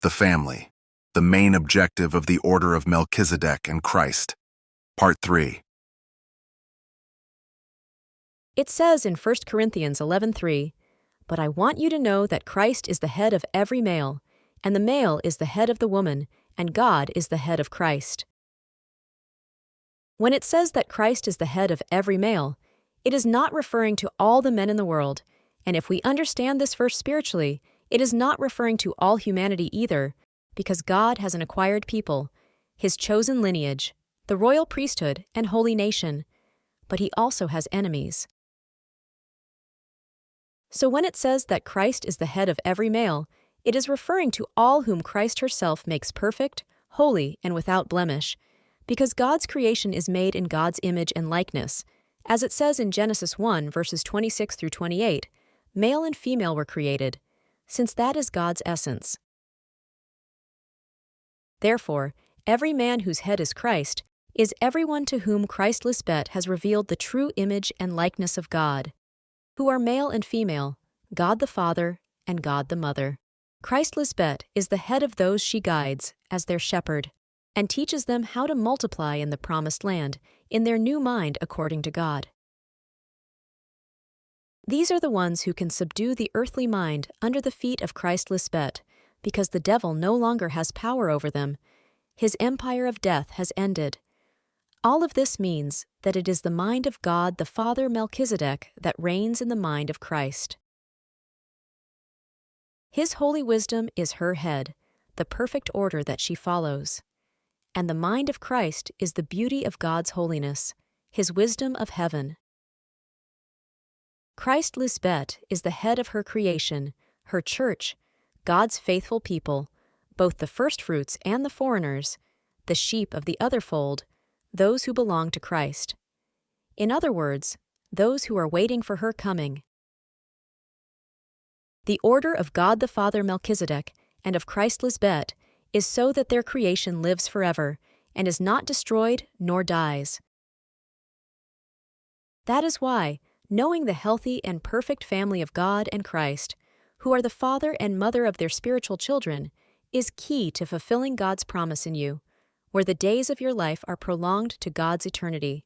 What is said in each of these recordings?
The family, the main objective of the order of Melquisedec and Christ. Part 3. It says in 1 Corinthians 11:3, "But I want you to know that Christ is the head of every male, and the male is the head of the woman, and God is the head of Christ." When it says that Christ is the head of every male, it is not referring to all the men in the world, and if we understand this verse spiritually, it is not referring to all humanity either, because God has an acquired people, His chosen lineage, the royal priesthood and holy nation, but He also has enemies. So when it says that Christ is the head of every male, it is referring to all whom Christ herself makes perfect, holy, and without blemish, because God's creation is made in God's image and likeness. As it says in Genesis 1, verses 26 through 28, male and female were created, since that is God's essence. Therefore, every man whose head is Christ is everyone to whom Christ Lisbet has revealed the true image and likeness of God, who are male and female, God the Father and God the Mother. Christ Lisbet is the head of those she guides as their shepherd, and teaches them how to multiply in the promised land, in their new mind according to God. These are the ones who can subdue the earthly mind under the feet of Christ Lisbet, because the devil no longer has power over them. His empire of death has ended. All of this means that it is the mind of God the Father Melquisedec that reigns in the mind of Christ. His holy wisdom is her head, the perfect order that she follows. And the mind of Christ is the beauty of God's holiness, His wisdom of heaven. Christ Lisbet is the head of her creation, her church, God's faithful people, both the firstfruits and the foreigners, the sheep of the other fold, those who belong to Christ. In other words, those who are waiting for her coming. The order of God the Father Melquisedec and of Christ Lisbet is so that their creation lives forever and is not destroyed nor dies. That is why, knowing the healthy and perfect family of God and Christ, who are the father and mother of their spiritual children, is key to fulfilling God's promise in you, where the days of your life are prolonged to God's eternity.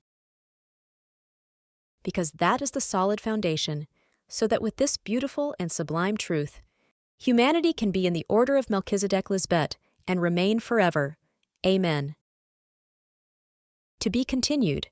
Because that is the solid foundation, so that with this beautiful and sublime truth, humanity can be in the order of Melquisedec Lisbet and remain forever. Amen. To be continued.